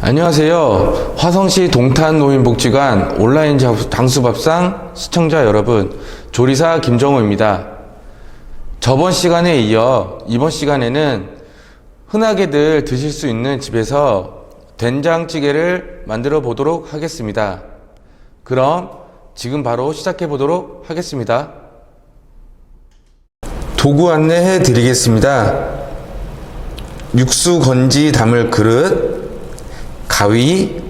안녕하세요. 화성시 동탄노인복지관 온라인 장수밥상 시청자 여러분, 조리사 김정호입니다. 저번 시간에 이어 이번 시간에는 흔하게들 드실 수 있는 집에서 된장찌개를 만들어 보도록 하겠습니다. 그럼 지금 바로 시작해 보도록 하겠습니다. 도구 안내해 드리겠습니다. 육수 건지 담을 그릇, 가위,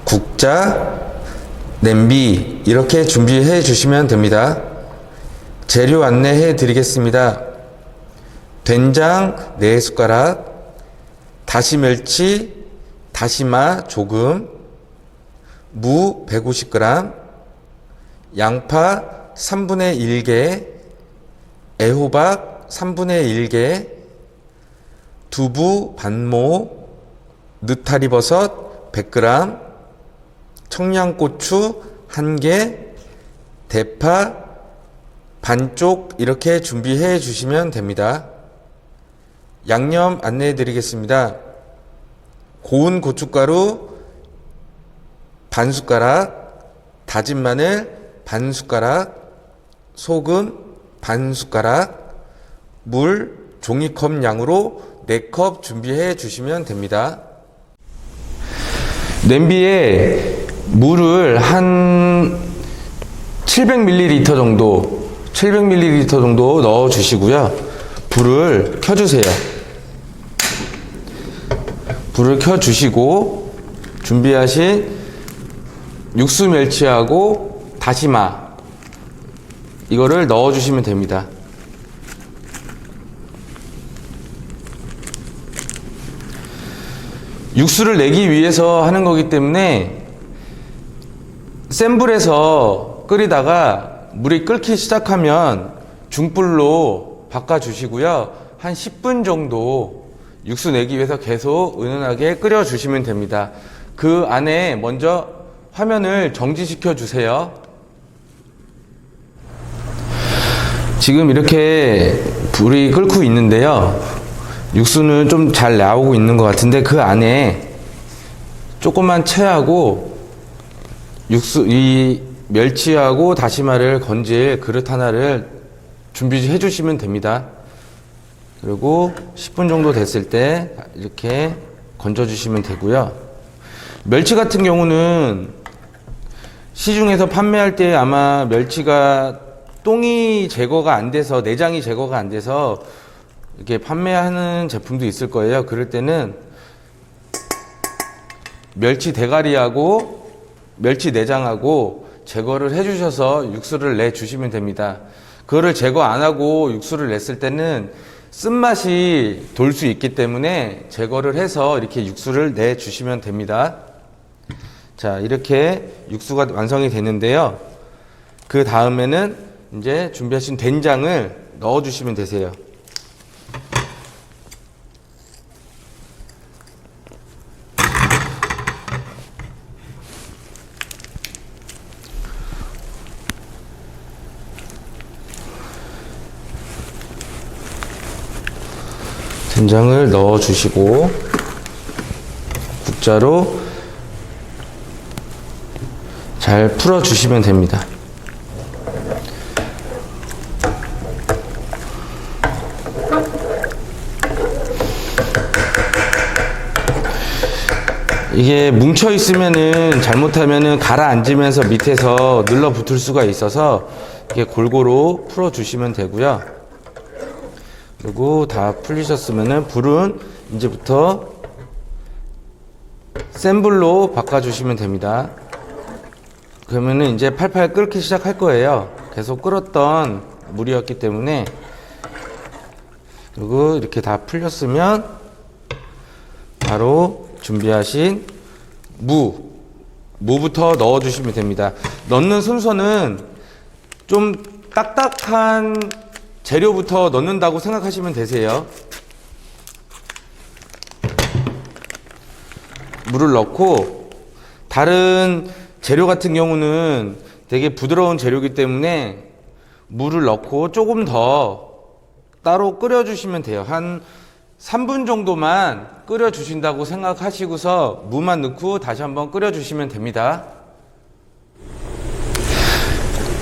국자, 냄비 이렇게 준비해 주시면 됩니다. 재료 안내해 드리겠습니다. 된장 4숟가락, 다시멸치, 다시마 조금, 무 150g, 양파 3분의 1개, 애호박 3분의 1개, 두부 반모, 느타리버섯 100g, 청양고추 1개, 대파 반쪽 이렇게 준비해 주시면 됩니다. 양념 안내해 드리겠습니다. 고운 고춧가루 반 숟가락, 다진 마늘 반 숟가락, 소금 반 숟가락, 물 종이컵 양으로 4컵 준비해 주시면 됩니다. 냄비에 물을 한 700ml 정도 넣어 주시고요. 불을 켜 주세요. 불을 켜 주시고 준비하신 육수 멸치하고 다시마 이거를 넣어 주시면 됩니다. 육수를 내기 위해서 하는 거기 때문에 센 불에서 끓이다가 물이 끓기 시작하면 중불로 바꿔 주시고요. 한 10분 정도 육수 내기 위해서 계속 은은하게 끓여 주시면 됩니다. 그 안에 먼저 화면을 정지시켜 주세요. 지금 이렇게 불이 끓고 있는데요. 육수는 좀 잘 나오고 있는 것 같은데 그 안에 조그만 채하고 이 멸치하고 다시마를 건질 그릇 하나를 준비해 주시면 됩니다. 그리고 10분 정도 됐을 때 이렇게 건져 주시면 되고요. 멸치 같은 경우는 시중에서 판매할 때 아마 멸치가 똥이 제거가 안 돼서 내장이 제거가 안 돼서 이렇게 판매하는 제품도 있을 거예요. 그럴 때는 멸치 대가리하고 멸치 내장하고 제거를 해주셔서 육수를 내주시면 됩니다. 그거를 제거 안 하고 육수를 냈을 때는 쓴맛이 돌 수 있기 때문에 제거를 해서 이렇게 육수를 내주시면 됩니다. 자, 이렇게 육수가 완성이 되는데요. 그 다음에는 이제 준비하신 된장을 넣어주시면 되세요. 된장을 넣어 주시고 국자로 잘 풀어 주시면 됩니다. 이게 뭉쳐 있으면은 잘못하면은 가라앉으면서 밑에서 눌러 붙을 수가 있어서 이렇게 골고루 풀어 주시면 되고요. 그리고 다 풀리셨으면은 불은 이제부터 센 불로 바꿔주시면 됩니다. 그러면은 이제 팔팔 끓기 시작할 거예요. 계속 끓었던 물이었기 때문에. 그리고 이렇게 다 풀렸으면 바로 준비하신 무부터 넣어주시면 됩니다. 넣는 순서는 좀 딱딱한 재료부터 넣는다고 생각하시면 되세요. 물을 넣고 다른 재료 같은 경우는 되게 부드러운 재료이기 때문에 물을 넣고 조금 더 따로 끓여주시면 돼요. 한 3분 정도만 끓여 주신다고 생각하시고서 무만 넣고 다시 한번 끓여 주시면 됩니다.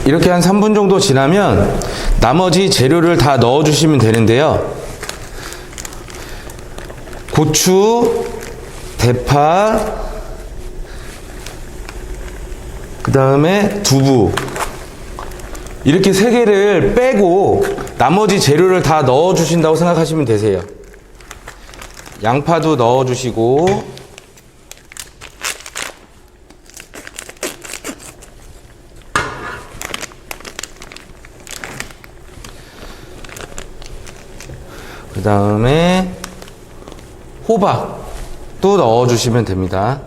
이렇게 한 3분 정도 지나면 나머지 재료를 다 넣어 주시면 되는데요. 고추, 대파, 그 다음에 두부, 이렇게 3개를 빼고 나머지 재료를 다 넣어 주신다고 생각하시면 되세요. 양파도 넣어 주시고, 그 다음에 호박도 넣어 주시면 됩니다.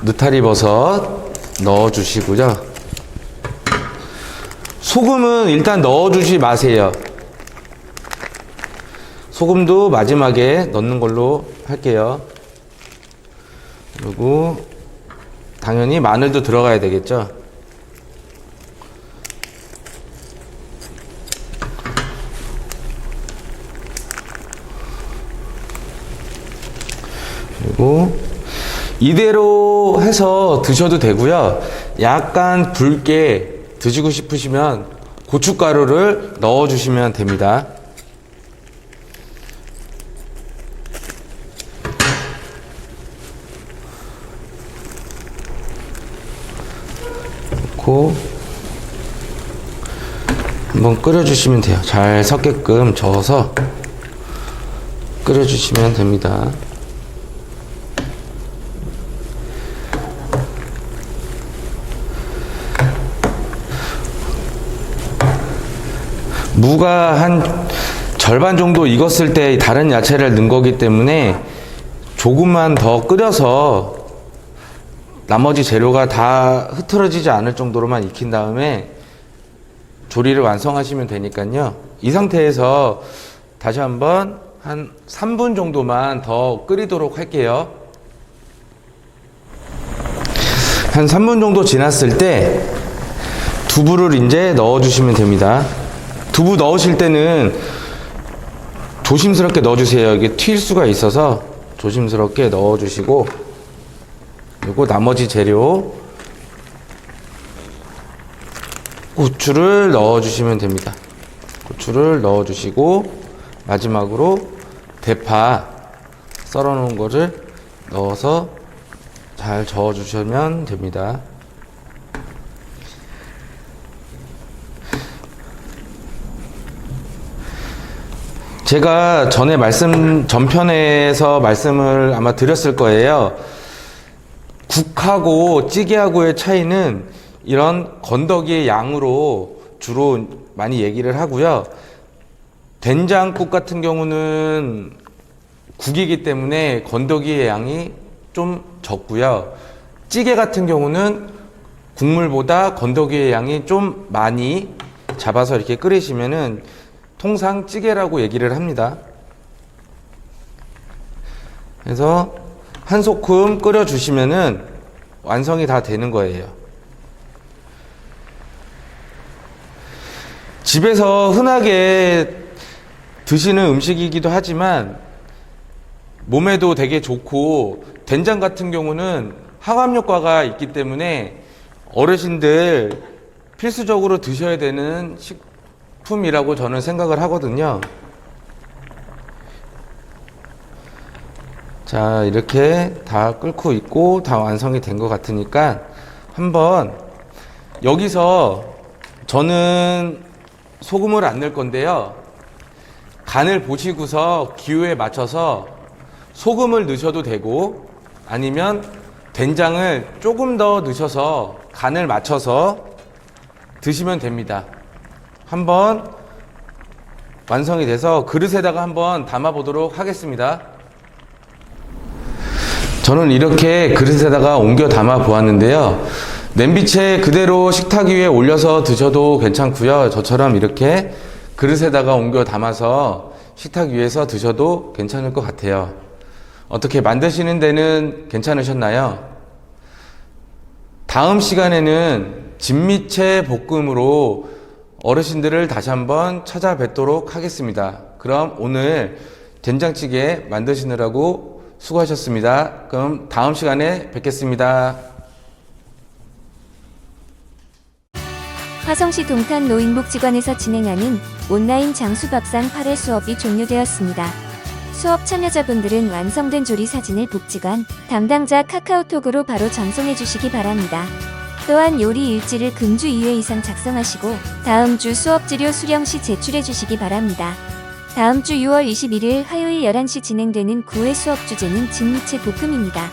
느타리 버섯 넣어 주시고요. 소금은 일단 넣어 주지 마세요. 소금도 마지막에 넣는 걸로 할게요. 그리고 당연히 마늘도 들어가야 되겠죠. 그리고 이대로 해서 드셔도 되고요. 약간 붉게 드시고 싶으시면 고춧가루를 넣어 주시면 됩니다. 넣고 한번 끓여 주시면 돼요. 잘 섞게끔 저어서 끓여 주시면 됩니다. 무가 한 절반 정도 익었을 때 다른 야채를 넣은 거기 때문에 조금만 더 끓여서 나머지 재료가 다 흐트러지지 않을 정도로만 익힌 다음에 조리를 완성하시면 되니까요. 이 상태에서 다시 한번 한 3분 정도만 더 끓이도록 할게요. 한 3분 정도 지났을 때 두부를 이제 넣어 주시면 됩니다. 두부 넣으실 때는 조심스럽게 넣어주세요. 이게 튈 수가 있어서 조심스럽게 넣어주시고, 그리고 나머지 재료 고추를 넣어주시면 됩니다. 고추를 넣어주시고 마지막으로 대파 썰어 놓은 거를 넣어서 잘 저어주시면 됩니다. 제가 전편에서 말씀을 아마 드렸을 거예요. 국하고 찌개하고의 차이는 이런 건더기의 양으로 주로 많이 얘기를 하고요. 된장국 같은 경우는 국이기 때문에 건더기의 양이 좀 적고요. 찌개 같은 경우는 국물보다 건더기의 양이 좀 많이 잡아서 이렇게 끓이시면은 통상 찌개라고 얘기를 합니다. 그래서 한 소끔 끓여 주시면은 완성이 다 되는 거예요. 집에서 흔하게 드시는 음식이기도 하지만 몸에도 되게 좋고, 된장 같은 경우는 항암 효과가 있기 때문에 어르신들 필수적으로 드셔야 되는 식품이라고 저는 생각을 하거든요. 자, 이렇게 다 끓고 있고 다 완성이 된 것 같으니까 한번 여기서 저는 소금을 안 넣을 건데요. 간을 보시고서 기호에 맞춰서 소금을 넣으셔도 되고, 아니면 된장을 조금 더 넣으셔서 간을 맞춰서 드시면 됩니다. 한번 완성이 돼서 그릇에다가 한번 담아 보도록 하겠습니다. 저는 이렇게 그릇에다가 옮겨 담아 보았는데요. 냄비채 그대로 식탁 위에 올려서 드셔도 괜찮고요. 저처럼 이렇게 그릇에다가 옮겨 담아서 식탁 위에서 드셔도 괜찮을 것 같아요. 어떻게 만드시는 데는 괜찮으셨나요? 다음 시간에는 진미채 볶음으로 어르신들을 다시 한번 찾아뵙도록 하겠습니다. 그럼 오늘 된장찌개 만드시느라고 수고하셨습니다. 그럼 다음 시간에 뵙겠습니다. 화성시 동탄 노인복지관에서 진행하는 온라인 장수밥상 8회 수업이 종료되었습니다. 수업 참여자분들은 완성된 조리 사진을 복지관 담당자 카카오톡으로 바로 전송해 주시기 바랍니다. 또한 요리 일지를 금주 2회 이상 작성하시고 다음 주 수업資料수령 시 제출해 주시기 바랍니다. 다음 주 6월 21일 화요일 11시 진행되는 9회 수업 주제는 진미채 볶음입니다.